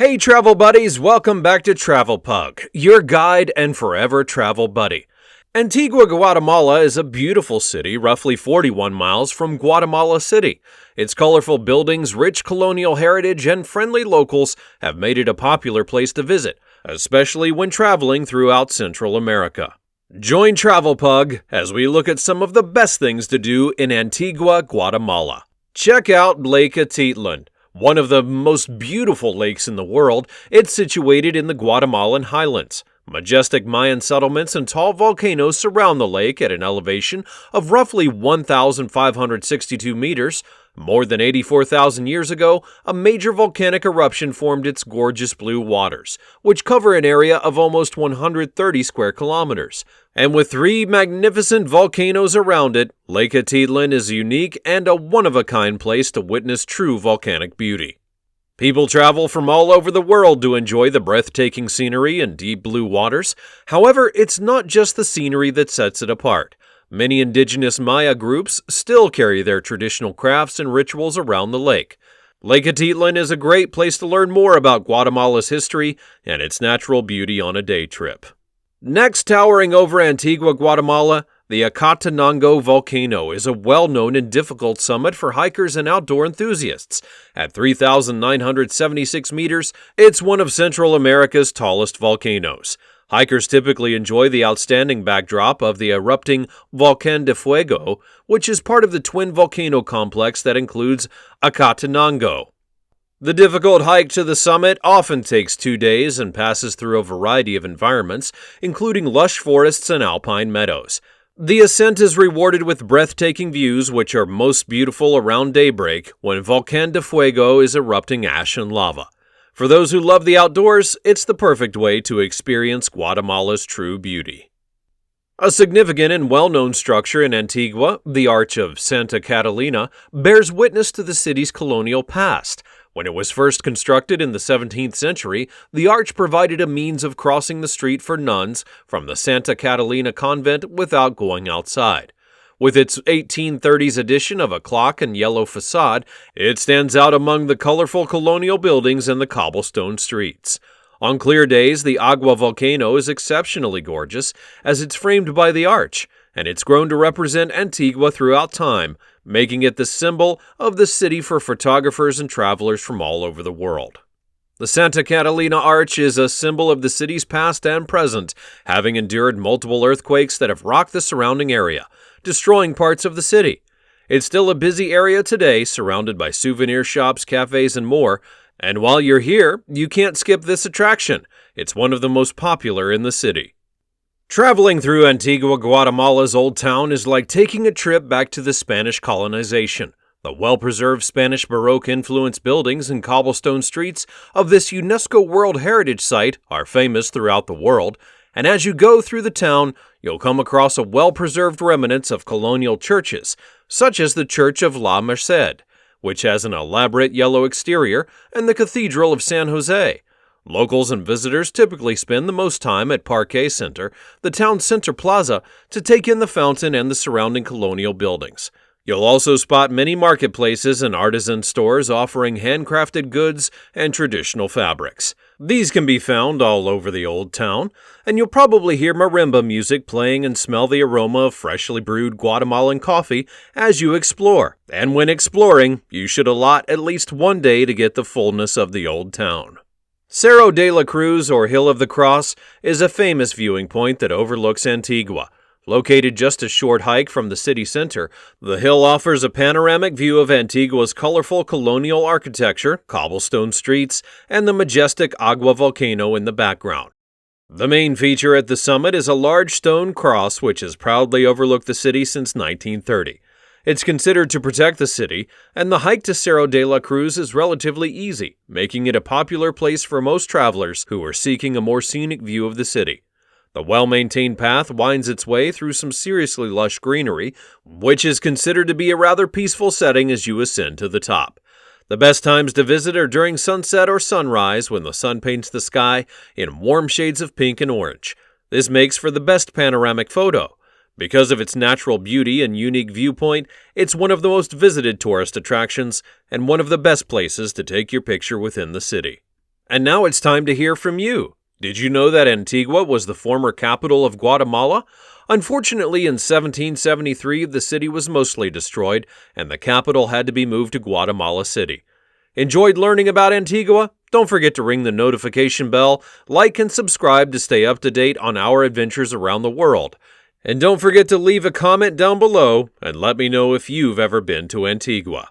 Hey travel buddies, welcome back to Travel Pug, your guide and forever travel buddy. Antigua, Guatemala is a beautiful city roughly 41 miles from Guatemala City. Its colorful buildings, rich colonial heritage, and friendly locals have made it a popular place to visit, especially when traveling throughout Central America. Join Travel Pug as we look at some of the best things to do in Antigua, Guatemala. Check out Lake Acatenango. One of the most beautiful lakes in the world, it's situated in the Guatemalan highlands. Majestic Mayan settlements and tall volcanoes surround the lake at an elevation of roughly 1,562 meters. More than 84,000 years ago, a major volcanic eruption formed its gorgeous blue waters, which cover an area of almost 130 square kilometers. And with three magnificent volcanoes around it, Lake Acatenango is a unique and a one-of-a-kind place to witness true volcanic beauty. People travel from all over the world to enjoy the breathtaking scenery and deep blue waters. However, it's not just the scenery that sets it apart. Many indigenous Maya groups still carry their traditional crafts and rituals around the lake. Lake Acatenango is a great place to learn more about Guatemala's history and its natural beauty on a day trip. Next, towering over Antigua, Guatemala, the Acatenango Volcano is a well-known and difficult summit for hikers and outdoor enthusiasts. At 3,976 meters, it's one of Central America's tallest volcanoes. Hikers typically enjoy the outstanding backdrop of the erupting Volcán de Fuego, which is part of the twin volcano complex that includes Acatenango. The difficult hike to the summit often takes 2 days and passes through a variety of environments, including lush forests and alpine meadows. The ascent is rewarded with breathtaking views, which are most beautiful around daybreak when Volcán de Fuego is erupting ash and lava. For those who love the outdoors, it's the perfect way to experience Guatemala's true beauty. A significant and well-known structure in Antigua, the Arch of Santa Catalina, bears witness to the city's colonial past. When it was first constructed in the 17th century, the arch provided a means of crossing the street for nuns from the Santa Catalina convent without going outside. With its 1830s addition of a clock and yellow facade, it stands out among the colorful colonial buildings and the cobblestone streets. On clear days, the Agua volcano is exceptionally gorgeous as it's framed by the arch, and it's grown to represent Antigua throughout time, making it the symbol of the city for photographers and travelers from all over the world. The Santa Catalina Arch is a symbol of the city's past and present, having endured multiple earthquakes that have rocked the surrounding area, destroying parts of the city. It's still a busy area today, surrounded by souvenir shops, cafes, and more, and while you're here, you can't skip this attraction. It's one of the most popular in the city. Traveling through Antigua, Guatemala's old town is like taking a trip back to the Spanish colonization. The well-preserved Spanish Baroque-influenced buildings and cobblestone streets of this UNESCO World Heritage Site are famous throughout the world, and as you go through the town, you'll come across a well-preserved remnants of colonial churches, such as the Church of La Merced, which has an elaborate yellow exterior, and the Cathedral of San Jose. Locals and visitors typically spend the most time at Parque Center, the town's center plaza, to take in the fountain and the surrounding colonial buildings. You'll also spot many marketplaces and artisan stores offering handcrafted goods and traditional fabrics. These can be found all over the old town, and you'll probably hear marimba music playing and smell the aroma of freshly brewed Guatemalan coffee as you explore. And when exploring, you should allot at least 1 day to get the fullness of the old town. Cerro De La Cruz, or Hill of the Cross, is a famous viewing point that overlooks Antigua. Located just a short hike from the city center, the hill offers a panoramic view of Antigua's colorful colonial architecture, cobblestone streets, and the majestic Agua volcano in the background. The main feature at the summit is a large stone cross which has proudly overlooked the city since 1930. It's considered to protect the city, and the hike to Cerro De La Cruz is relatively easy, making it a popular place for most travelers who are seeking a more scenic view of the city. The well-maintained path winds its way through some seriously lush greenery, which is considered to be a rather peaceful setting as you ascend to the top. The best times to visit are during sunset or sunrise when the sun paints the sky in warm shades of pink and orange. This makes for the best panoramic photo. Because of its natural beauty and unique viewpoint, it's one of the most visited tourist attractions and one of the best places to take your picture within the city. And now it's time to hear from you. Did you know that Antigua was the former capital of Guatemala? Unfortunately, in 1773, the city was mostly destroyed, and the capital had to be moved to Guatemala City. Enjoyed learning about Antigua? Don't forget to ring the notification bell, like and subscribe to stay up to date on our adventures around the world. And don't forget to leave a comment down below and let me know if you've ever been to Antigua.